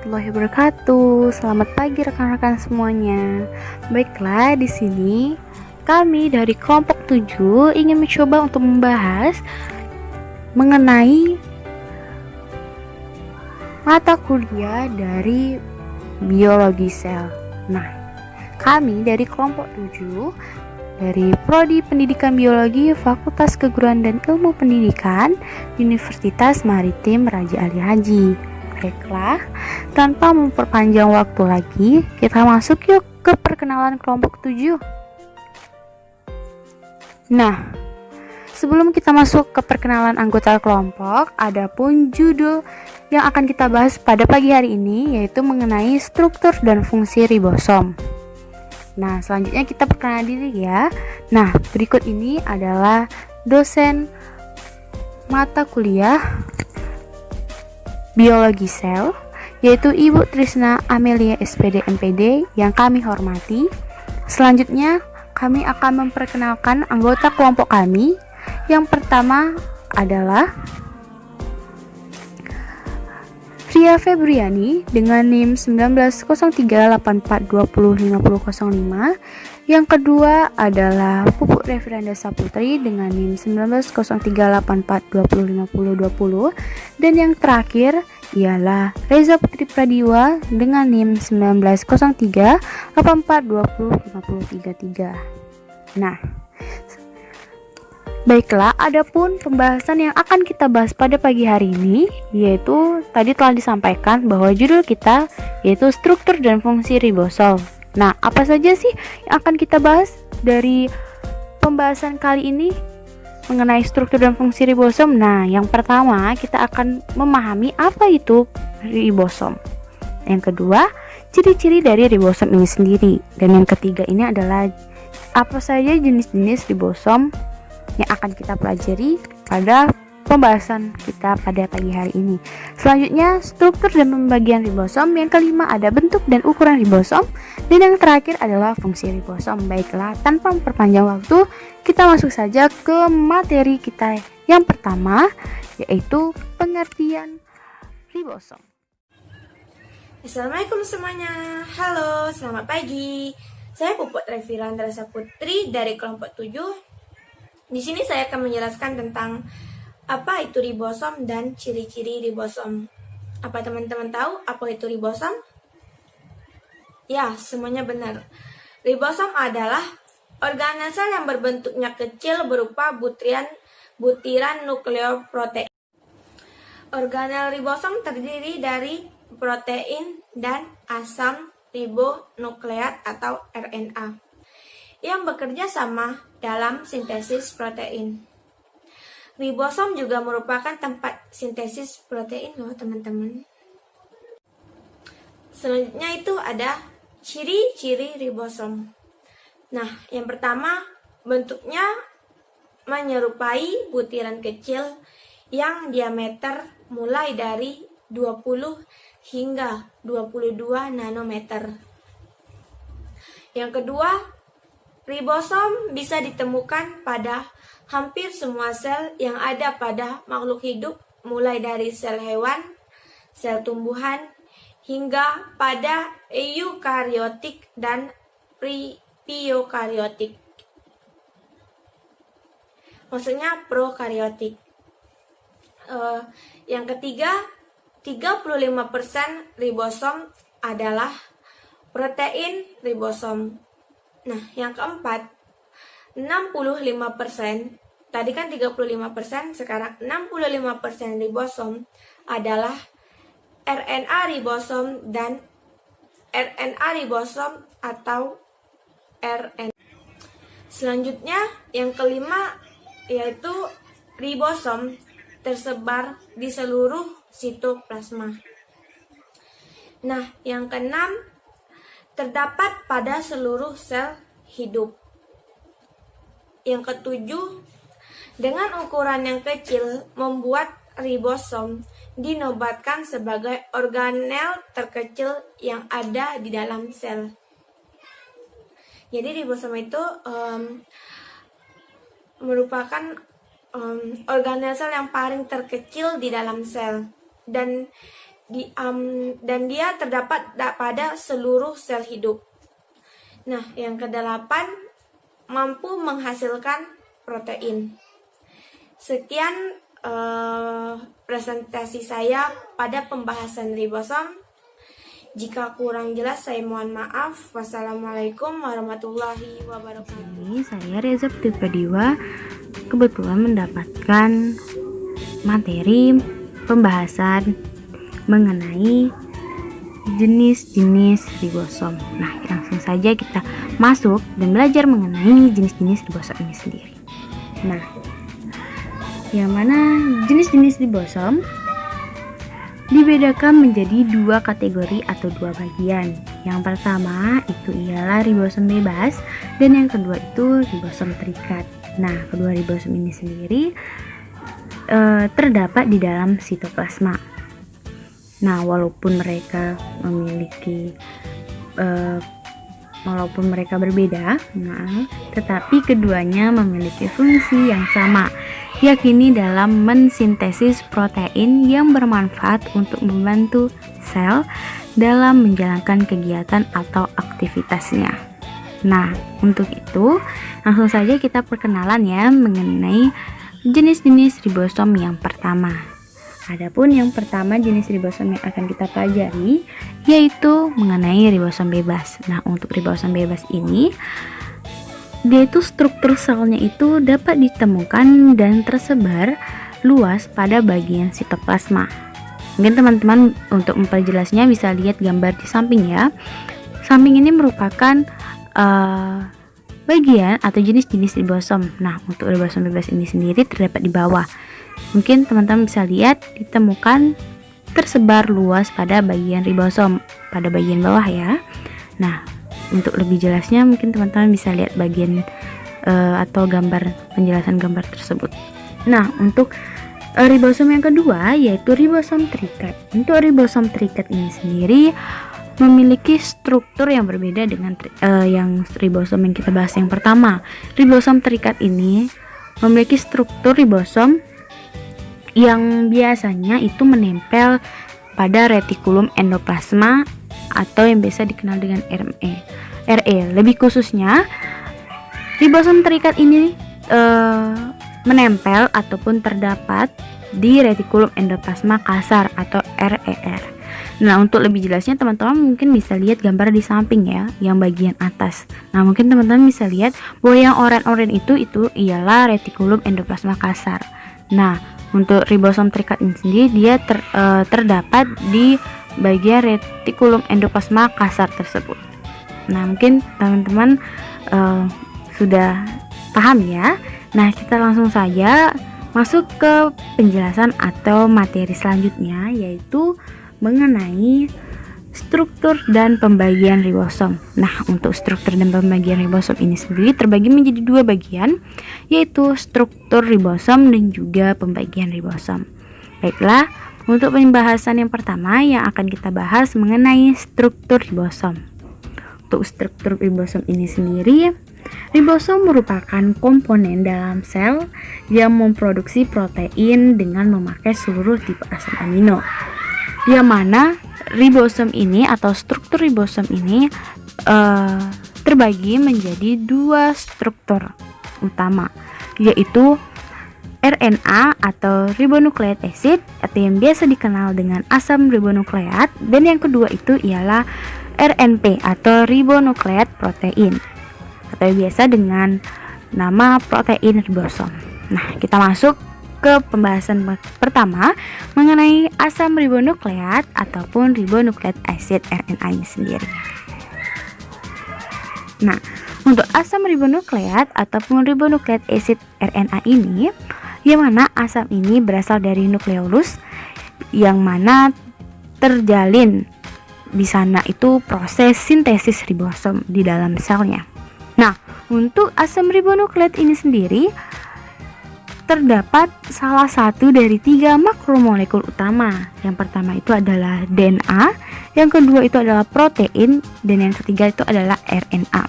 warahmatullahi wabarakatuh. Selamat pagi rekan-rekan semuanya. Baiklah, di sini kami dari kelompok 7 ingin mencoba untuk membahas mengenai mata kuliah dari biologi sel. Nah, kami dari kelompok 7 dari Prodi Pendidikan Biologi Fakultas Keguruan dan Ilmu Pendidikan Universitas Maritim Raja Ali Haji. Baiklah, tanpa memperpanjang waktu lagi, kita masuk yuk ke perkenalan kelompok 7. Nah, sebelum kita masuk ke perkenalan anggota kelompok, adapun judul yang akan kita bahas pada pagi hari ini yaitu mengenai struktur dan fungsi ribosom. Nah, selanjutnya kita perkenalan diri ya. Nah, berikut ini adalah dosen mata kuliah biologi sel, yaitu Ibu Trisna Amelia SPD MPD yang kami hormati. Selanjutnya, kami akan memperkenalkan anggota kelompok kami. Yang pertama adalah Ria Febriani dengan NIM 190384205005. Yang kedua adalah Pupuk Reverenda Saputri dengan NIM 190384205020. Dan yang terakhir ialah Reza Putri Pradiwa dengan NIM 190384205033. Nah, baiklah, adapun pembahasan yang akan kita bahas pada pagi hari ini yaitu tadi telah disampaikan bahwa judul kita yaitu struktur dan fungsi ribosom. Nah, apa saja sih yang akan kita bahas dari pembahasan kali ini mengenai struktur dan fungsi ribosom? Nah, yang pertama kita akan memahami apa itu ribosom. Yang kedua, ciri-ciri dari ribosom ini sendiri. Dan yang ketiga ini adalah apa saja jenis-jenis ribosom yang akan kita pelajari pada pembahasan kita pada pagi hari ini. Selanjutnya, struktur dan pembagian ribosom. Yang kelima ada bentuk dan ukuran ribosom. Dan yang terakhir adalah fungsi ribosom. Baiklah, tanpa memperpanjang waktu, kita masuk saja ke materi kita yang pertama, yaitu pengertian ribosom. Assalamualaikum semuanya. Halo, selamat pagi. Saya Pupuk Reverenda Saputri dari kelompok 7. Di sini saya akan menjelaskan tentang apa itu ribosom dan ciri-ciri ribosom. Apa teman-teman tahu apa itu ribosom? Ya, semuanya benar. Ribosom adalah organel sel yang berbentuknya kecil berupa butiran nukleoprotein. Organel ribosom terdiri dari protein dan asam ribonukleat atau RNA yang bekerja sama dalam sintesis protein. Ribosom juga merupakan tempat sintesis protein loh teman-teman. Selanjutnya itu ada ciri-ciri ribosom. Nah, yang pertama bentuknya menyerupai butiran kecil yang diameter mulai dari 20 hingga 22 nanometer. Yang kedua, ribosom bisa ditemukan pada hampir semua sel yang ada pada makhluk hidup, mulai dari sel hewan, sel tumbuhan, hingga pada eukariotik dan prokariotik. Maksudnya prokariotik. Yang ketiga, 35% ribosom adalah protein ribosom. Nah, yang keempat, 65%, tadi kan 35%, sekarang 65% ribosom adalah RNA ribosom dan RNA ribosom atau RNA. Selanjutnya, yang kelima yaitu ribosom tersebar di seluruh sitoplasma. Nah, yang keenam, terdapat pada seluruh sel hidup. Yang ketujuh, dengan ukuran yang kecil membuat ribosom dinobatkan sebagai organel terkecil yang ada di dalam sel. Jadi ribosom itu merupakan organel sel yang paling terkecil di dalam sel, dan dan dia terdapat pada seluruh sel hidup. Nah, yang kedelapan, mampu menghasilkan protein. Sekian presentasi saya pada pembahasan ribosom. Jika kurang jelas saya mohon maaf. Wassalamualaikum warahmatullahi wabarakatuh. Ini saya Reza Putipadiwa kebetulan mendapatkan materi pembahasan mengenai jenis-jenis ribosom. Nah, langsung saja kita masuk dan belajar mengenai jenis-jenis ribosom ini sendiri. Nah, yang mana jenis-jenis ribosom dibedakan menjadi dua kategori atau dua bagian. Yang pertama itu ialah ribosom bebas dan yang kedua itu ribosom terikat. Nah, kedua ribosom ini sendiri terdapat di dalam sitoplasma. Nah, walaupun mereka berbeda, tetapi keduanya memiliki fungsi yang sama, yakni dalam mensintesis protein yang bermanfaat untuk membantu sel dalam menjalankan kegiatan atau aktivitasnya. Nah, untuk itu langsung saja kita perkenalan ya mengenai jenis-jenis ribosom yang pertama. Adapun yang pertama jenis ribosom yang akan kita pelajari yaitu mengenai ribosom bebas. Nah, untuk ribosom bebas ini dia itu struktur selnya itu dapat ditemukan dan tersebar luas pada bagian sitoplasma. Mungkin teman-teman untuk memperjelasnya bisa lihat gambar di samping ya. Samping ini merupakan bagian atau jenis-jenis ribosom. Nah, untuk ribosom bebas ini sendiri terdapat di bawah. Mungkin teman-teman bisa lihat ditemukan tersebar luas pada bagian ribosom pada bagian bawah ya. Nah, untuk lebih jelasnya mungkin teman-teman bisa lihat bagian atau gambar penjelasan gambar tersebut. Nah, untuk ribosom yang kedua yaitu ribosom terikat. Untuk ribosom terikat ini sendiri memiliki struktur yang berbeda dengan yang ribosom yang kita bahas yang pertama. Ribosom terikat ini memiliki struktur ribosom yang biasanya itu menempel pada retikulum endoplasma atau yang biasa dikenal dengan RE. Lebih khususnya, ribosom terikat ini menempel ataupun terdapat di retikulum endoplasma kasar atau RER. Nah, untuk lebih jelasnya teman-teman mungkin bisa lihat gambar di samping ya, yang bagian atas. Nah, mungkin teman-teman bisa lihat bahwa yang oranye itu ialah retikulum endoplasma kasar. Nah, untuk ribosom terikat ini sendiri dia terdapat di bagian retikulum endoplasma kasar tersebut. Nah, mungkin teman-teman sudah paham ya. Nah, kita langsung saja masuk ke penjelasan atau materi selanjutnya yaitu mengenai struktur dan pembagian ribosom. Nah, untuk struktur dan pembagian ribosom ini sendiri terbagi menjadi dua bagian, yaitu struktur ribosom dan juga pembagian ribosom. Baiklah, untuk pembahasan yang pertama yang akan kita bahas mengenai struktur ribosom. Untuk struktur ribosom ini sendiri, ribosom merupakan komponen dalam sel yang memproduksi protein dengan memakai seluruh tipe asam amino. Yang mana ribosom ini atau struktur ribosom ini terbagi menjadi dua struktur utama, yaitu RNA atau ribonucleic acid atau yang biasa dikenal dengan asam ribonukleat, dan yang kedua itu ialah RNP atau ribonucleic protein atau biasa dengan nama protein ribosom. Nah, kita masuk ke pembahasan pertama mengenai asam ribonukleat ataupun ribonucleic acid RNA ini sendiri. Nah, untuk asam ribonukleat ataupun ribonucleic acid RNA ini, yang mana asam ini berasal dari nukleolus yang mana terjalin di sana itu proses sintesis ribosom di dalam selnya. Nah, untuk asam ribonukleat ini sendiri terdapat salah satu dari 3 makromolekul utama. Yang pertama itu adalah DNA, yang kedua itu adalah protein, dan yang ketiga itu adalah RNA.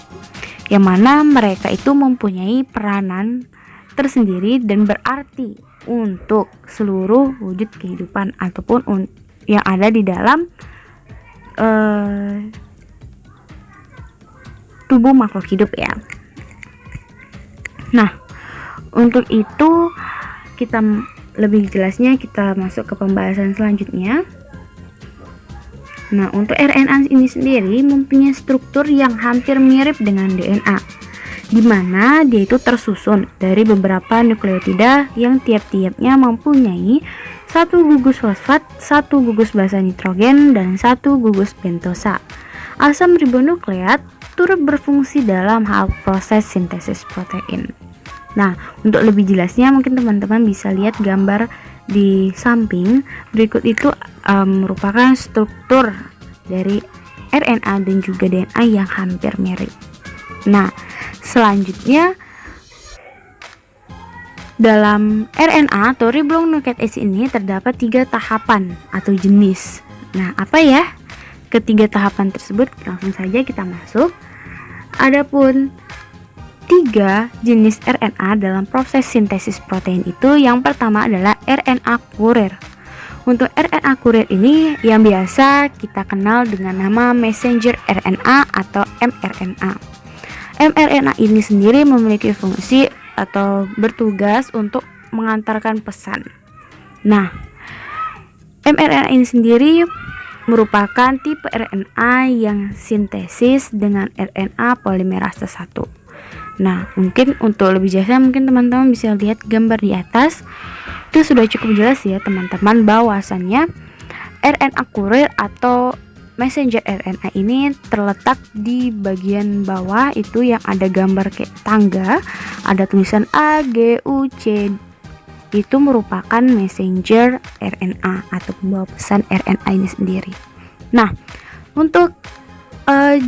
Yang mana mereka itu mempunyai peranan tersendiri dan berarti untuk seluruh wujud kehidupan ataupun yang ada di dalam tubuh makhluk hidup ya. Nah, untuk itu kita lebih jelasnya kita masuk ke pembahasan selanjutnya. Nah, untuk RNA ini sendiri mempunyai struktur yang hampir mirip dengan DNA, di mana dia itu tersusun dari beberapa nukleotida yang tiap-tiapnya mempunyai satu gugus fosfat, satu gugus basa nitrogen, dan satu gugus pentosa. Asam ribonukleat turut berfungsi dalam hal proses sintesis protein. Nah, untuk lebih jelasnya mungkin teman-teman bisa lihat gambar di samping. Berikut itu merupakan struktur dari RNA dan juga DNA yang hampir mirip. Nah, selanjutnya dalam RNA atau ribonucleic acid ini terdapat 3 tahapan atau jenis. Nah, apa ya ketiga tahapan tersebut? Langsung saja kita masuk. Adapun 3 jenis RNA dalam proses sintesis protein itu, yang pertama adalah RNA kurir. Untuk RNA kurir ini yang biasa kita kenal dengan nama messenger RNA atau mRNA. mRNA ini sendiri memiliki fungsi atau bertugas untuk mengantarkan pesan. Nah, mRNA ini sendiri merupakan tipe RNA yang sintesis dengan RNA polimerase 1. Nah, mungkin untuk lebih jelasnya mungkin teman-teman bisa lihat gambar di atas. Itu sudah cukup jelas ya teman-teman bahwasannya RNA kurir atau messenger RNA ini terletak di bagian bawah itu yang ada gambar kayak tangga, ada tulisan A, G, U, C. Itu merupakan messenger RNA atau pembawa pesan RNA ini sendiri. Nah, untuk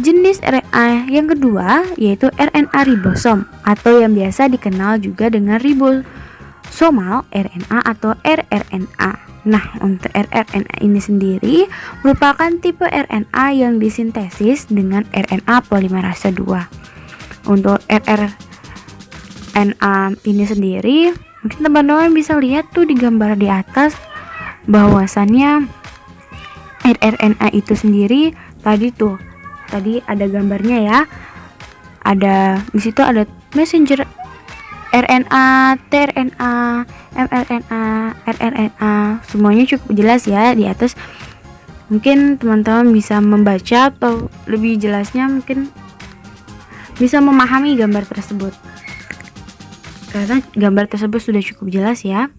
jenis RNA yang kedua yaitu RNA ribosom atau yang biasa dikenal juga dengan ribosomal RNA atau rRNA. Nah, untuk rRNA ini sendiri merupakan tipe RNA yang disintesis dengan RNA polimerase 2. Untuk rRNA ini sendiri mungkin teman-teman bisa lihat tuh di gambar di atas bahwasannya rRNA itu sendiri tadi ada gambarnya ya. Ada di situ ada messenger RNA, tRNA, mRNA, rRNA, semuanya cukup jelas ya di atas. Mungkin teman-teman bisa membaca atau lebih jelasnya mungkin bisa memahami gambar tersebut. Karena gambar tersebut sudah cukup jelas ya,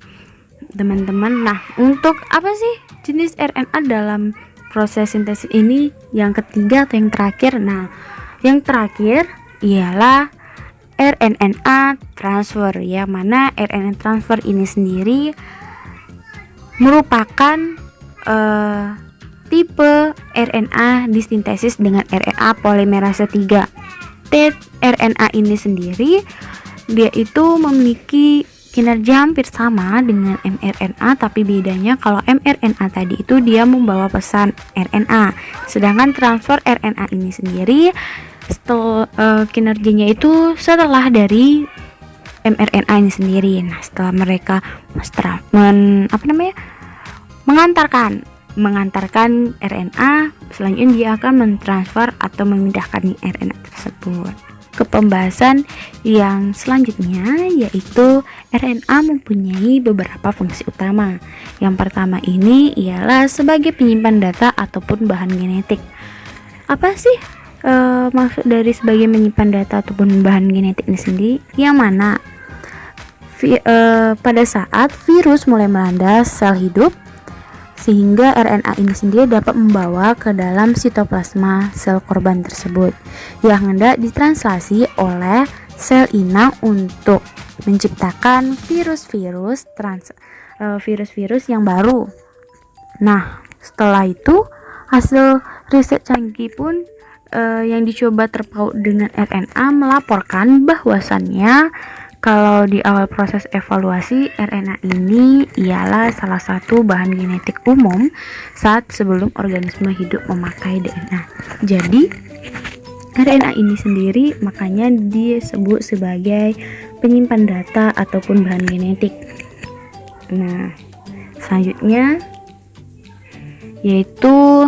teman-teman. Nah, untuk apa sih jenis RNA dalam proses sintesis ini? Yang ketiga atau yang terakhir? Nah, yang terakhir ialah RNA transfer, ya mana RNA transfer ini sendiri merupakan tipe RNA disintesis dengan RNA polimerase 3. tRNA ini sendiri dia itu memiliki kinerja hampir sama dengan mRNA, tapi bedanya kalau mRNA tadi itu dia membawa pesan RNA, sedangkan transfer RNA ini sendiri kinerjanya itu setelah dari mRNA ini sendiri. Nah, setelah mereka mengantarkan RNA, selanjutnya dia akan mentransfer atau memindahkan RNA tersebut. Ke pembahasan yang selanjutnya yaitu RNA mempunyai beberapa fungsi utama. Yang pertama ini ialah sebagai penyimpan data ataupun bahan genetik. Apa sih maksud dari sebagai menyimpan data ataupun bahan genetik ini sendiri? Yang mana pada saat virus mulai melanda sel hidup, sehingga RNA ini sendiri dapat membawa ke dalam sitoplasma sel korban tersebut yang hendak ditranslasi oleh sel inang untuk menciptakan virus-virus yang baru. Nah, setelah itu hasil riset canggih pun yang dicoba terpaut dengan RNA melaporkan bahwasannya kalau di awal proses evaluasi, RNA ini ialah salah satu bahan genetik umum saat sebelum organisme hidup memakai DNA. Jadi, RNA ini sendiri makanya disebut sebagai penyimpan data ataupun bahan genetik. Nah, selanjutnya yaitu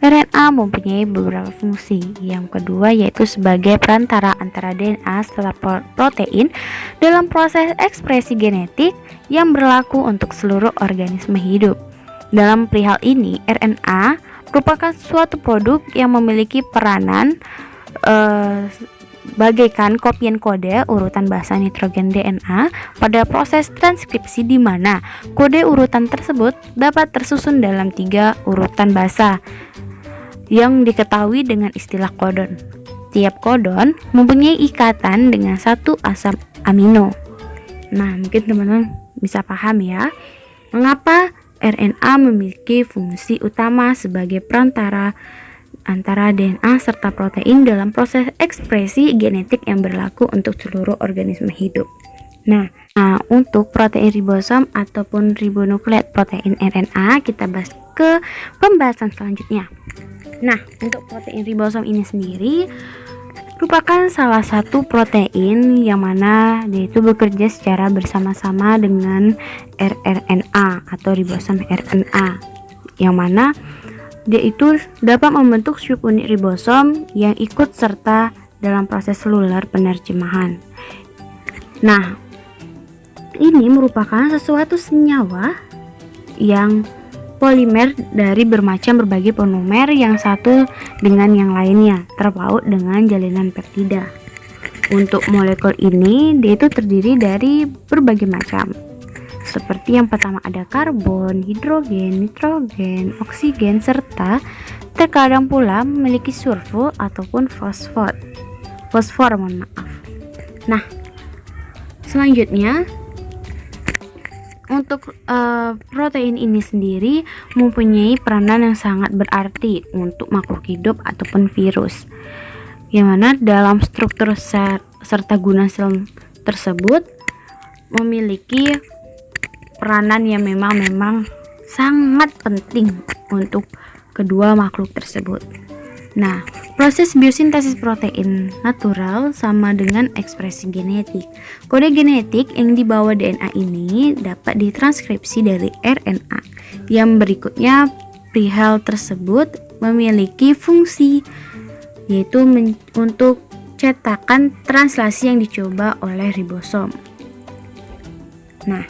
RNA mempunyai beberapa fungsi. Yang kedua yaitu sebagai perantara antara DNA serta protein dalam proses ekspresi genetik yang berlaku untuk seluruh organisme hidup. Dalam perihal ini, RNA merupakan suatu produk yang memiliki peranan bagaikan kopian kode urutan bahasa nitrogen DNA pada proses transkripsi, di mana kode urutan tersebut dapat tersusun dalam 3 urutan bahasa yang diketahui dengan istilah kodon. Tiap kodon mempunyai ikatan dengan satu asam amino. Nah, mungkin teman-teman bisa paham ya, mengapa RNA memiliki fungsi utama sebagai perantara antara DNA serta protein dalam proses ekspresi genetik yang berlaku untuk seluruh organisme hidup. Nah, untuk protein ribosom ataupun ribonukleat protein RNA kita bahas ke pembahasan selanjutnya. Nah, untuk protein ribosom ini sendiri merupakan salah satu protein yang mana dia itu bekerja secara bersama-sama dengan rRNA atau ribosom RNA, yang mana dia itu dapat membentuk subunit ribosom yang ikut serta dalam proses seluler penerjemahan. Nah, ini merupakan sesuatu senyawa yang polimer dari berbagai monomer yang satu dengan yang lainnya, terpaut dengan jalinan peptida. Untuk molekul ini, dia itu terdiri dari berbagai macam. Seperti yang pertama ada karbon, hidrogen, nitrogen, oksigen, serta terkadang pula memiliki sulfur ataupun fosfor. Nah, selanjutnya untuk protein ini sendiri mempunyai peranan yang sangat berarti untuk makhluk hidup ataupun virus, yang mana dalam struktur serta guna sel tersebut memiliki peranan yang memang sangat penting untuk kedua makhluk tersebut. Nah, proses biosintesis protein natural sama dengan ekspresi genetik. Kode genetik yang dibawa DNA ini dapat ditranskripsi dari RNA. Yang berikutnya, perihal tersebut memiliki fungsi, yaitu untuk cetakan translasi yang dicoba oleh ribosom. Nah,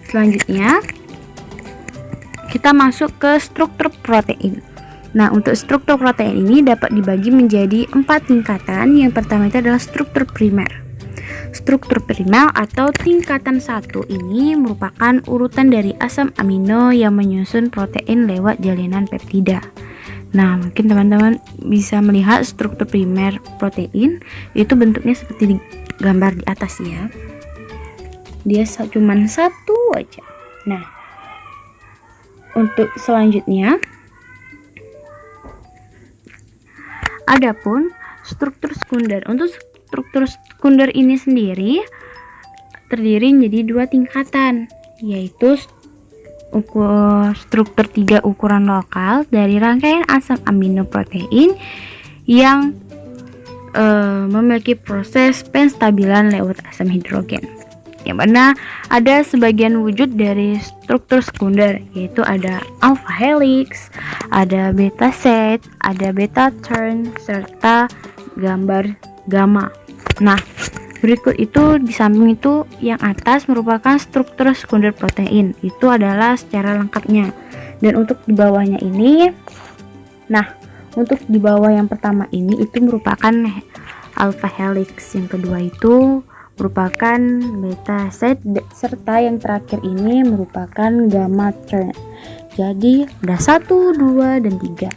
selanjutnya kita masuk ke struktur protein. Nah, untuk struktur protein ini dapat dibagi menjadi 4 tingkatan. Yang pertama itu adalah struktur primer. Struktur primer atau tingkatan 1 ini merupakan urutan dari asam amino yang menyusun protein lewat jalinan peptida. Nah, mungkin teman-teman bisa melihat struktur primer protein itu bentuknya seperti di gambar di atas ya. Dia cuma satu aja. Nah, untuk selanjutnya, adapun struktur sekunder. Untuk struktur sekunder ini sendiri terdiri menjadi 2 tingkatan, yaitu struktur 3 ukuran lokal dari rangkaian asam amino protein yang memiliki proses penstabilan lewat asam hidrogen, yang mana ada sebagian wujud dari struktur sekunder, yaitu ada alpha helix, ada beta set, ada beta turn, serta gambar gamma. Nah, berikut itu di samping itu yang atas merupakan struktur sekunder protein. Itu adalah secara lengkapnya. Dan untuk di bawahnya ini, nah, untuk di bawah yang pertama ini itu merupakan alpha helix, yang kedua itu merupakan beta set, serta yang terakhir ini merupakan gamma turn. Jadi ada 1, 2, dan 3.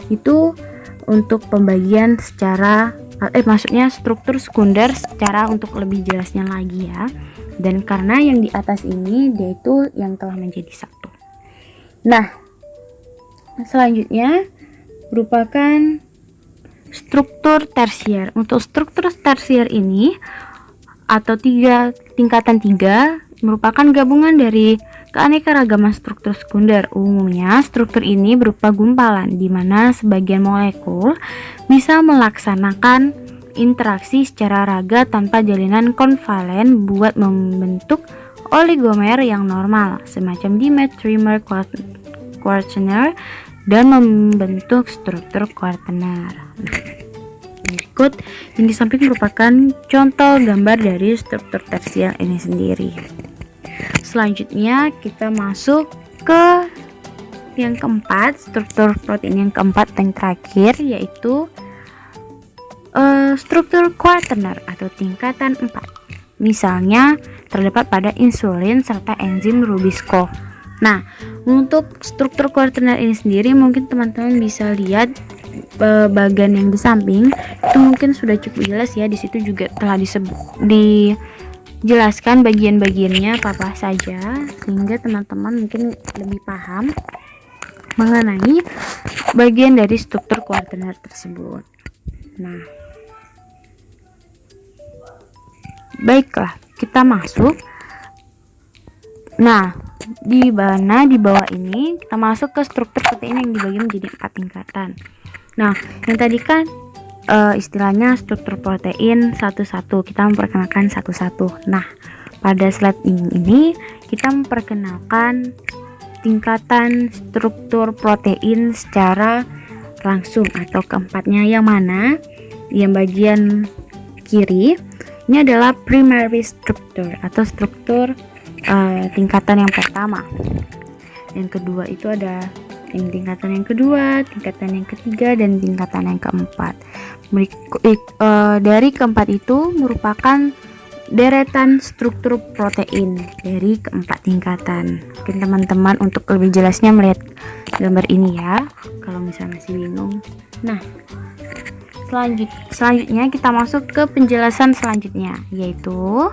Itu untuk pembagian secara maksudnya struktur sekunder secara untuk lebih jelasnya lagi ya. Dan karena yang di atas ini dia itu yang telah menjadi satu. Nah, selanjutnya merupakan struktur tersier. Untuk struktur tersier ini atau tingkatan 3 merupakan gabungan dari keanekaragaman struktur sekunder. Umumnya struktur ini berupa gumpalan di mana sebagian molekul bisa melaksanakan interaksi secara raga tanpa jalinan konvalen buat membentuk oligomer yang normal, semacam dimer, trimer, quaterner dan membentuk struktur quaterner. Berikut yang di samping merupakan contoh gambar dari struktur tersier ini sendiri. Selanjutnya kita masuk ke yang keempat, struktur protein yang keempat dan terakhir, yaitu struktur quaterner atau tingkatan 4. Misalnya terdapat pada insulin serta enzim Rubisco. Nah, untuk struktur quaterner ini sendiri mungkin teman-teman bisa lihat bagian yang di samping itu mungkin sudah cukup jelas ya. Di situ juga telah dijelaskan bagian-bagiannya apa saja, sehingga teman-teman mungkin lebih paham mengenai bagian dari struktur quaterner tersebut. Nah, baiklah, kita masuk. Nah, di bawah ini kita masuk ke struktur protein yang dibagi menjadi 4 tingkatan. Nah, yang tadi kan istilahnya struktur protein satu-satu, kita memperkenalkan satu-satu. Nah, pada slide ini kita memperkenalkan tingkatan struktur protein secara langsung atau keempatnya, yang mana yang bagian kiri ini adalah primary structure atau struktur tingkatan yang pertama. Yang kedua itu ada tingkatan yang kedua, tingkatan yang ketiga, dan tingkatan yang keempat. Dari keempat itu merupakan deretan struktur protein dari keempat tingkatan. Mungkin teman-teman untuk lebih jelasnya melihat gambar ini ya, kalau misalnya masih bingung. Nah, selanjutnya kita masuk ke penjelasan selanjutnya, yaitu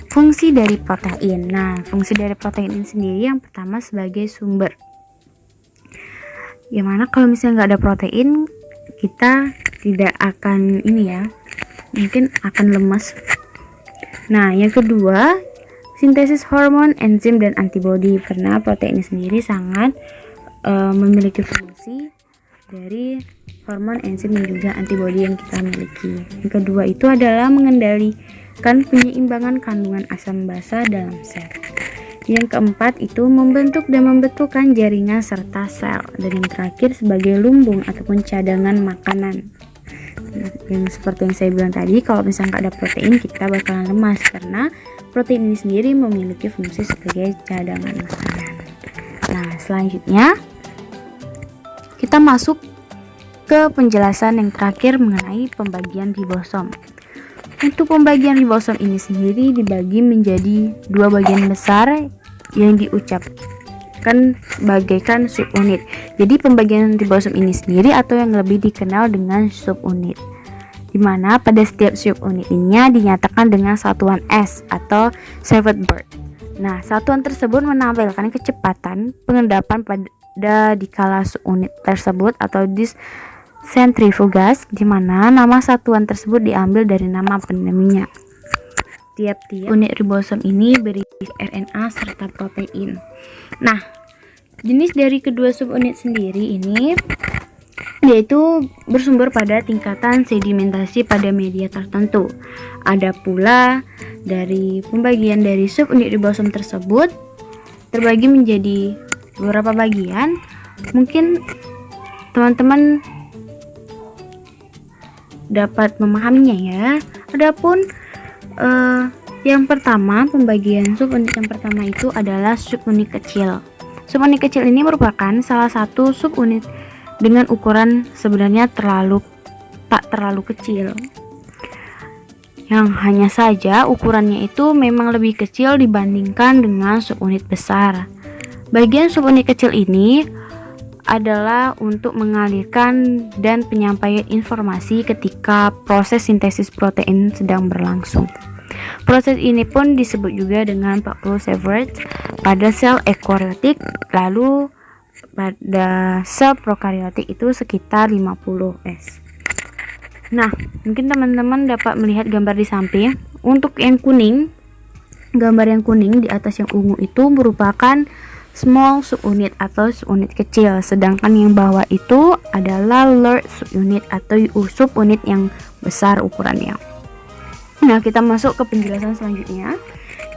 fungsi dari protein. Nah, fungsi dari protein ini sendiri yang pertama sebagai sumber. Yang mana kalau misalnya nggak ada protein, kita tidak akan mungkin akan lemas. Nah, yang kedua, sintesis hormon, enzim, dan antibodi, karena protein ini sendiri sangat memiliki fungsi dari hormon, enzim, dan juga antibodi yang kita miliki. Yang kedua itu adalah mengendalikan penyeimbangan kandungan asam basa dalam sel. Yang keempat itu membentuk dan membetulkan jaringan serta sel. Dan yang terakhir sebagai lumbung ataupun cadangan makanan. Yang seperti yang saya bilang tadi, kalau misalnya nggak ada protein, kita bakalan lemas karena protein ini sendiri memiliki fungsi sebagai cadangan makanan. Nah, selanjutnya kita masuk ke penjelasan yang terakhir mengenai pembagian ribosom. Untuk pembagian ribosom ini sendiri dibagi menjadi 2 bagian besar yang diucapkan bagaikan subunit. Jadi pembagian ribosom ini sendiri atau yang lebih dikenal dengan subunit, dimana pada setiap subunitnya dinyatakan dengan satuan S atau Savart bird. Nah, satuan tersebut menampilkan kecepatan pengendapan pada dikala subunit tersebut atau sentrifugas, di mana nama satuan tersebut diambil dari nama penaminya. Tiap-tiap unit ribosom ini berisi RNA serta protein. Nah, jenis dari kedua subunit sendiri ini yaitu bersumber pada tingkatan sedimentasi pada media tertentu. Ada pula dari pembagian dari subunit ribosom tersebut terbagi menjadi beberapa bagian. Mungkin teman-teman dapat memahaminya ya. Adapun yang pertama, pembagian subunit yang pertama itu adalah subunit kecil. Subunit kecil ini merupakan salah satu subunit dengan ukuran sebenarnya tak terlalu kecil, yang hanya saja ukurannya itu memang lebih kecil dibandingkan dengan subunit besar. Bagian subunit kecil ini adalah untuk mengalirkan dan penyampaian informasi ketika proses sintesis protein sedang berlangsung. Proses ini pun disebut juga dengan 40 Savart pada sel eukariotik, lalu pada sel prokariotik itu sekitar 50 S. Nah, mungkin teman-teman dapat melihat gambar di samping. Untuk yang kuning, gambar yang kuning di atas yang ungu itu merupakan small subunit atau subunit kecil, sedangkan yang bawah itu adalah large subunit atau subunit yang besar ukurannya. Nah, kita masuk ke penjelasan selanjutnya,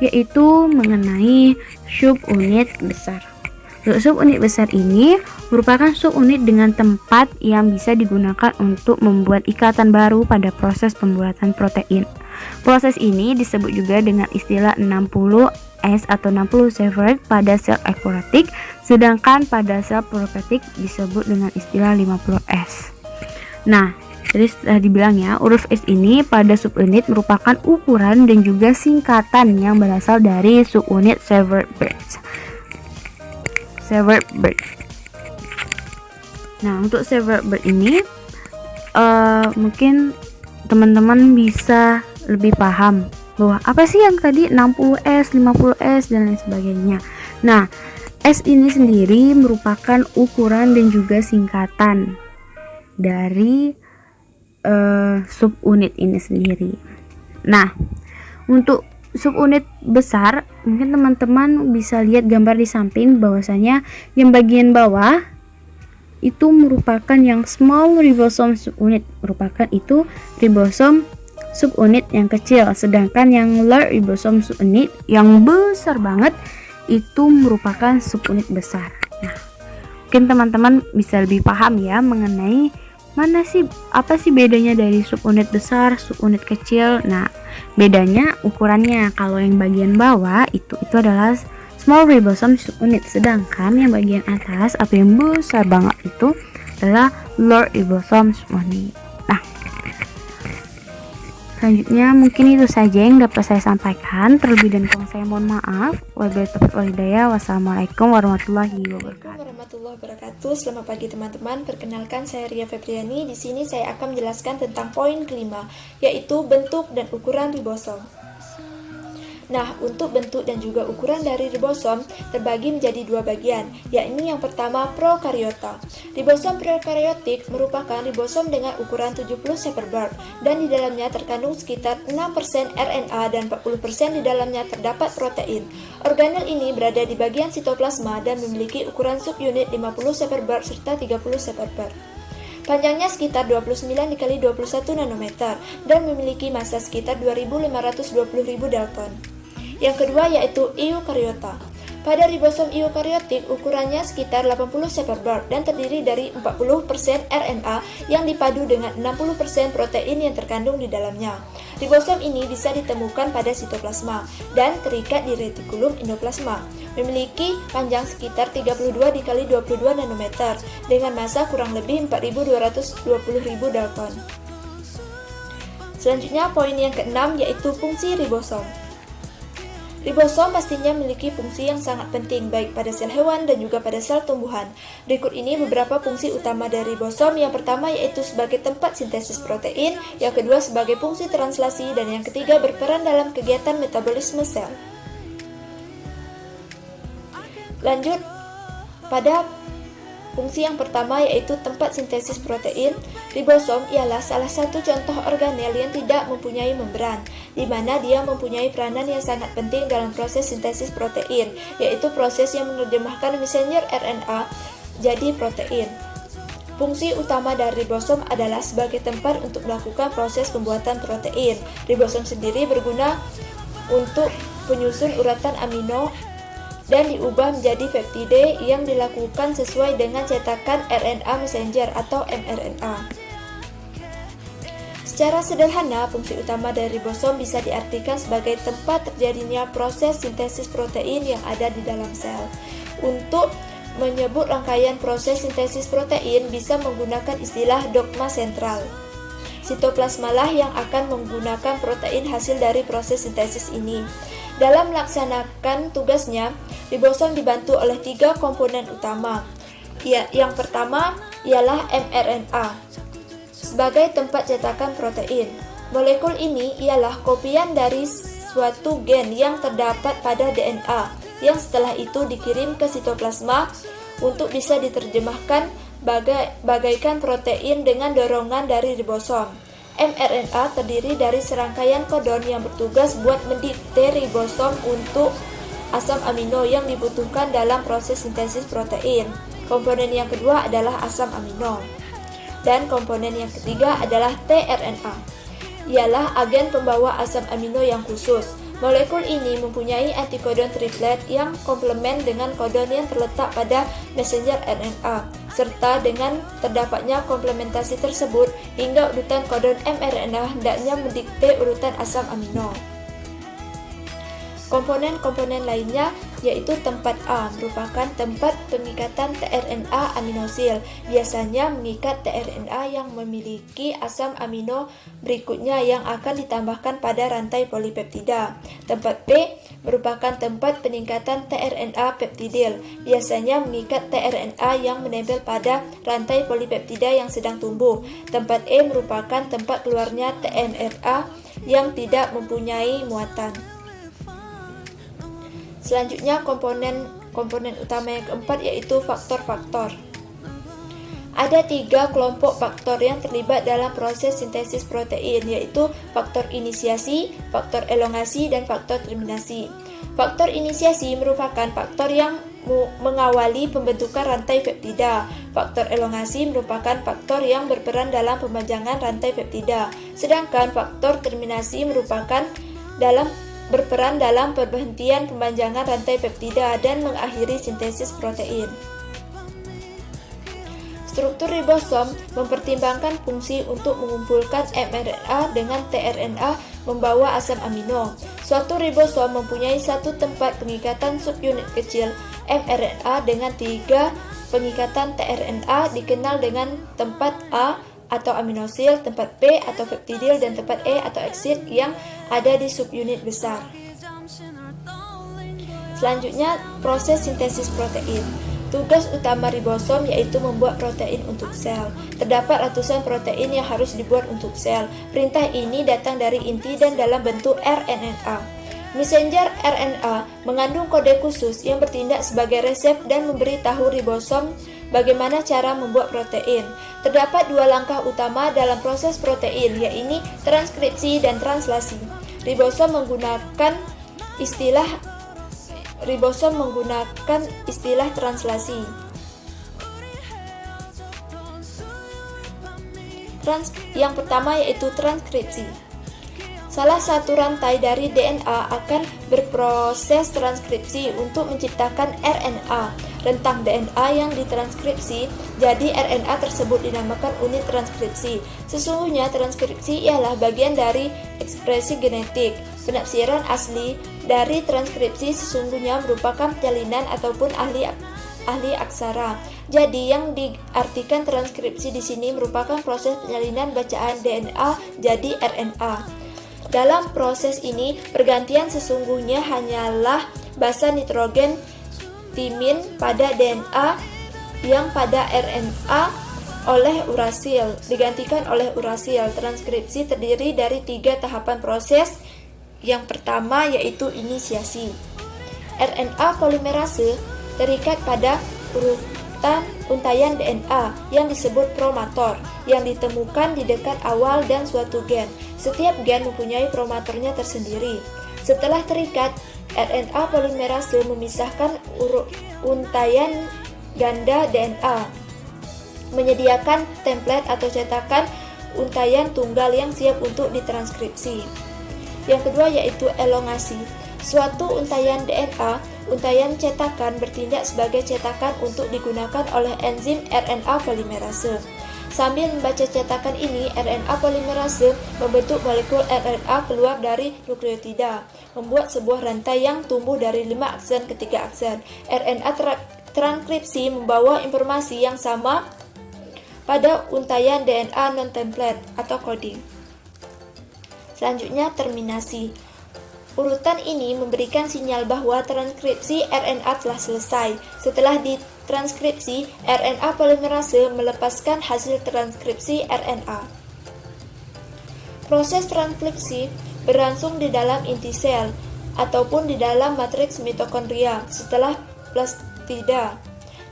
yaitu mengenai subunit besar. Untuk subunit besar ini merupakan subunit dengan tempat yang bisa digunakan untuk membuat ikatan baru pada proses pembuatan protein. Proses ini disebut juga dengan istilah 60S atau 60 Sievert pada sel eukariotik, sedangkan pada sel prokaryotik disebut dengan istilah 50S. Nah, jadi setelah dibilang ya, huruf S ini pada subunit merupakan ukuran dan juga singkatan yang berasal dari subunit Sievert. Nah, untuk Sievert ini mungkin teman-teman bisa lebih paham bahwa apa sih yang tadi 60S, 50S dan lain sebagainya. Nah, S ini sendiri merupakan ukuran dan juga singkatan dari subunit ini sendiri. Nah, untuk subunit besar, mungkin teman-teman bisa lihat gambar di samping bahwasanya yang bagian bawah itu merupakan yang small ribosome subunit, merupakan itu ribosom subunit yang kecil, sedangkan yang large ribosome subunit yang besar banget itu merupakan subunit besar. Nah, mungkin teman-teman bisa lebih paham ya mengenai apa sih bedanya dari subunit besar, subunit kecil. Nah, bedanya ukurannya. Kalau yang bagian bawah itu adalah small ribosome subunit, sedangkan yang bagian atas atau yang besar banget itu adalah large ribosome subunit. Nah, selanjutnya mungkin itu saja yang dapat saya sampaikan. Terlebih dan kurang saya mohon maaf. Wabillahi taufiq wal hidayah. Wassalamualaikum warahmatullahi wabarakatuh. Selamat pagi teman-teman. Perkenalkan, saya Ria Febriani. Di sini saya akan menjelaskan tentang poin kelima, yaitu bentuk dan ukuran ribosom. Nah, untuk bentuk dan juga ukuran dari ribosom terbagi menjadi dua bagian, yakni yang pertama prokariota. Ribosom prokariotik merupakan ribosom dengan ukuran 70 Sievert dan di dalamnya terkandung sekitar 6% RNA dan 40% di dalamnya terdapat protein. Organel ini berada di bagian sitoplasma dan memiliki ukuran subunit 50 Sievert serta 30 Sievert. Panjangnya sekitar 29 × 21 nanometer dan memiliki massa sekitar 2520.000 Dalton. Yang kedua yaitu eukariota. Pada ribosom eukariotik ukurannya sekitar 80 Sievert dan terdiri dari 40% RNA yang dipadu dengan 60% protein yang terkandung di dalamnya. Ribosom ini bisa ditemukan pada sitoplasma dan terikat di retikulum endoplasma. Memiliki panjang sekitar 32 × 22 nanometer dengan massa kurang lebih 4.220.000 Dalton. Selanjutnya poin yang keenam yaitu fungsi ribosom. Ribosom pastinya memiliki fungsi yang sangat penting baik pada sel hewan dan juga pada sel tumbuhan. Berikut ini beberapa fungsi utama dari ribosom. Yang pertama yaitu sebagai tempat sintesis protein, yang kedua sebagai fungsi translasi, dan yang ketiga berperan dalam kegiatan metabolisme sel. Lanjut pada fungsi yang pertama yaitu tempat sintesis protein. Ribosom ialah salah satu contoh organel yang tidak mempunyai membran, di mana dia mempunyai peranan yang sangat penting dalam proses sintesis protein, yaitu proses yang menerjemahkan messenger RNA jadi protein. Fungsi utama dari ribosom adalah sebagai tempat untuk melakukan proses pembuatan protein. Ribosom sendiri berguna untuk penyusun uratan amino dan diubah menjadi peptide yang dilakukan sesuai dengan cetakan RNA messenger atau mRNA. Secara sederhana, fungsi utama dari ribosom bisa diartikan sebagai tempat terjadinya proses sintesis protein yang ada di dalam sel. Untuk menyebut rangkaian proses sintesis protein bisa menggunakan istilah dogma sentral. Sitoplasmalah yang akan menggunakan protein hasil dari proses sintesis ini. Dalam melaksanakan tugasnya, ribosom dibantu oleh 3 komponen utama. Yang pertama ialah mRNA sebagai tempat cetakan protein. Molekul ini ialah kopian dari suatu gen yang terdapat pada DNA, yang setelah itu dikirim ke sitoplasma untuk bisa diterjemahkan bagaikan protein dengan dorongan dari ribosom. mRNA terdiri dari serangkaian kodon yang bertugas buat mendikte ribosom untuk asam amino yang dibutuhkan dalam proses sintesis protein. Komponen yang kedua adalah asam amino. Dan komponen yang ketiga adalah tRNA. Ialah agen pembawa asam amino yang khusus. Molekul ini mempunyai antikodon triplet yang komplement dengan kodon yang terletak pada messenger RNA, serta dengan terdapatnya komplementasi tersebut hingga urutan kodon mRNA hendaknya mendikte urutan asam amino. Komponen-komponen lainnya yaitu tempat A merupakan tempat pengikatan tRNA aminosil, biasanya mengikat tRNA yang memiliki asam amino berikutnya yang akan ditambahkan pada rantai polipeptida. Tempat B merupakan tempat peningkatan tRNA peptidil, biasanya mengikat tRNA yang menempel pada rantai polipeptida yang sedang tumbuh. Tempat E merupakan tempat keluarnya tRNA yang tidak mempunyai muatan. Selanjutnya komponen utama yang keempat yaitu faktor-faktor. Ada 3 kelompok faktor yang terlibat dalam proses sintesis protein, yaitu faktor inisiasi, faktor elongasi, dan faktor terminasi. Faktor inisiasi merupakan faktor yang mengawali pembentukan rantai peptida. Faktor elongasi merupakan faktor yang berperan dalam pemajangan rantai peptida. Sedangkan faktor terminasi merupakan berperan dalam perhentian pempanjangan rantai peptida dan mengakhiri sintesis protein. Struktur ribosom mempertimbangkan fungsi untuk mengumpulkan mRNA dengan tRNA membawa asam amino. Suatu ribosom mempunyai satu tempat pengikatan subunit kecil mRNA dengan 3 pengikatan tRNA dikenal dengan tempat A atau aminosil, tempat P atau peptidil, dan tempat E atau eksid yang ada di subunit besar. Selanjutnya, proses sintesis protein. Tugas utama ribosom yaitu membuat protein untuk sel. Terdapat ratusan protein yang harus dibuat untuk sel. Perintah ini datang dari inti dan dalam bentuk rRNA. Messenger RNA mengandung kode khusus yang bertindak sebagai resep dan memberitahu ribosom bagaimana cara membuat protein. Terdapat 2 langkah utama dalam proses protein, yaitu transkripsi dan translasi. Ribosom menggunakan istilah translasi. Yang pertama yaitu transkripsi. Salah satu rantai dari DNA akan berproses transkripsi untuk menciptakan RNA. Rentang DNA yang ditranskripsi, jadi RNA tersebut dinamakan unit transkripsi. Sesungguhnya transkripsi ialah bagian dari ekspresi genetik. Penafsiran asli dari transkripsi sesungguhnya merupakan penyalinan ataupun ahli aksara. Jadi yang diartikan transkripsi di sini merupakan proses penyalinan bacaan DNA jadi RNA. Dalam proses ini, pergantian sesungguhnya hanyalah basa nitrogen timin pada DNA yang pada RNA oleh urasil, digantikan oleh urasil. Transkripsi terdiri dari 3 tahapan proses. Yang pertama yaitu inisiasi. RNA polimerase terikat pada urutan untaian DNA yang disebut promotor yang ditemukan di dekat awal dan suatu gen. Setiap gen mempunyai promotornya tersendiri. Setelah terikat, RNA polimerase memisahkan untaian ganda DNA, menyediakan template atau cetakan untaian tunggal yang siap untuk ditranskripsi. Yang kedua yaitu elongasi. Suatu untaian DNA, untaian cetakan bertindak sebagai cetakan untuk digunakan oleh enzim RNA polimerase. Sambil membaca cetakan ini, RNA polimerase membentuk molekul RNA keluar dari nukleotida, membuat sebuah rantai yang tumbuh dari 5 aksen ke 3 aksen. RNA transkripsi membawa informasi yang sama pada untaian DNA non-template atau coding. Selanjutnya, terminasi. Urutan ini memberikan sinyal bahwa transkripsi RNA telah selesai. Setelah ditranskripsi, RNA polimerase melepaskan hasil transkripsi RNA. Proses transkripsi berlangsung di dalam inti sel ataupun di dalam matriks mitokondria setelah plastida,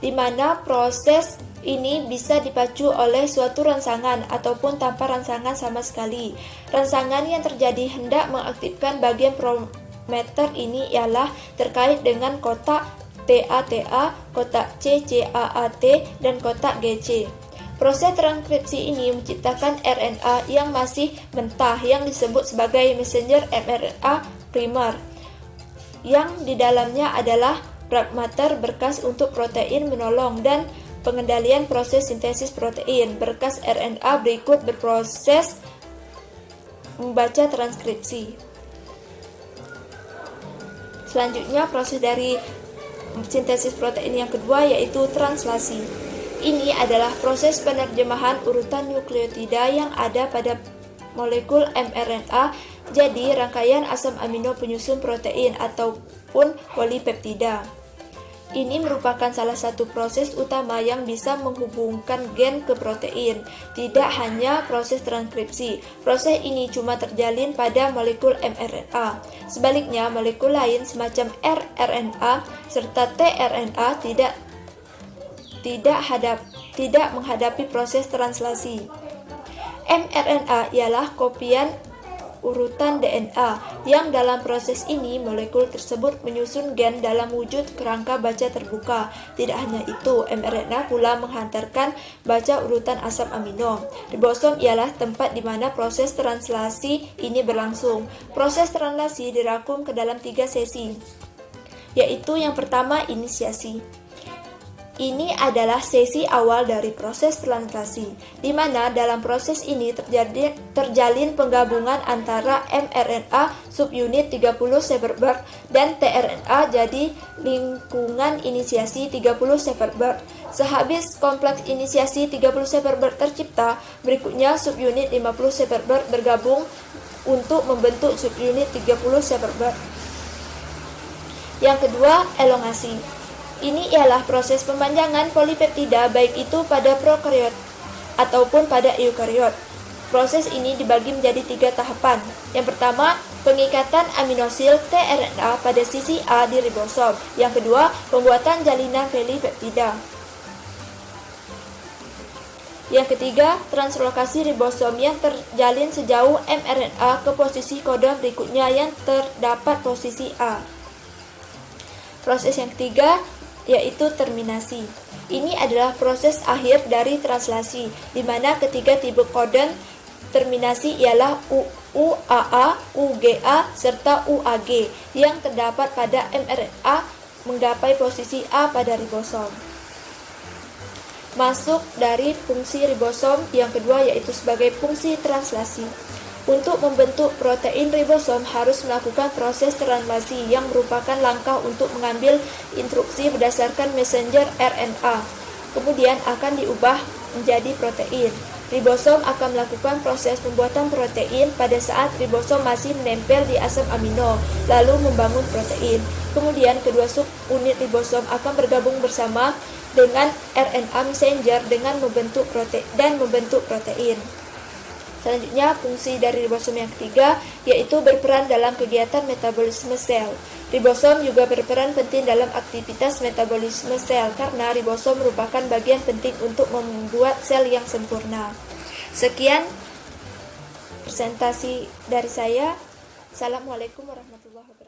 di mana proses ini bisa dipacu oleh suatu rangsangan ataupun tanpa rangsangan sama sekali. Rangsangan yang terjadi hendak mengaktifkan bagian promoter ini ialah terkait dengan kotak TATA, kotak CCAAT, dan kotak GC. Proses transkripsi ini menciptakan RNA yang masih mentah yang disebut sebagai messenger mRNA primer, yang di dalamnya adalah pragmater berkas untuk protein menolong dan pengendalian proses sintesis protein. Berkas RNA berikut berproses membaca transkripsi. Selanjutnya proses dari sintesis protein yang kedua yaitu translasi. Ini adalah proses penerjemahan urutan nukleotida yang ada pada molekul mRNA jadi rangkaian asam amino penyusun protein ataupun polipeptida. Ini merupakan salah satu proses utama yang bisa menghubungkan gen ke protein, tidak hanya proses transkripsi. Proses ini cuma terjalin pada molekul mRNA. Sebaliknya, molekul lain semacam rRNA serta tRNA tidak menghadapi proses translasi. mRNA ialah kopian urutan DNA yang dalam proses ini molekul tersebut menyusun gen dalam wujud kerangka baca terbuka. Tidak hanya itu, mRNA pula menghantarkan baca urutan asam amino. Ribosom ialah tempat di mana proses translasi ini berlangsung. Proses translasi dirangkum ke dalam 3 sesi, yaitu yang pertama inisiasi. Ini adalah sesi awal dari proses translasi, di mana dalam proses ini terjalin penggabungan antara mRNA subunit 30 September dan tRNA jadi lingkungan inisiasi 30 September. Sehabis kompleks inisiasi 30 September tercipta, berikutnya subunit 50 September bergabung untuk membentuk subunit 30 September. Yang kedua, elongasi. Ini ialah proses pemanjangan polipeptida baik itu pada prokariot ataupun pada eukariot. Proses ini dibagi menjadi 3 tahapan. Yang pertama, pengikatan aminosil tRNA pada sisi A di ribosom. Yang kedua, pembuatan jalinan polipeptida. Yang ketiga, translokasi ribosom yang terjalin sejauh mRNA ke posisi kodon berikutnya yang terdapat posisi A. Proses yang ketiga yaitu terminasi. Ini adalah proses akhir dari translasi, di mana ketiga tipe kodon terminasi ialah UAA, UGA, serta UAG yang terdapat pada mRNA menggapai posisi A pada ribosom. Masuk dari fungsi ribosom yang kedua yaitu sebagai fungsi translasi. Untuk membentuk protein, ribosom harus melakukan proses translasi yang merupakan langkah untuk mengambil instruksi berdasarkan messenger RNA. Kemudian akan diubah menjadi protein. Ribosom akan melakukan proses pembuatan protein pada saat ribosom masih menempel di asam amino, lalu membangun protein. Kemudian kedua subunit ribosom akan bergabung bersama dengan RNA messenger dengan membentuk protein. Selanjutnya, fungsi dari ribosom yang ketiga yaitu berperan dalam kegiatan metabolisme sel. Ribosom juga berperan penting dalam aktivitas metabolisme sel karena ribosom merupakan bagian penting untuk membuat sel yang sempurna. Sekian presentasi dari saya. Assalamualaikum warahmatullahi wabarakatuh.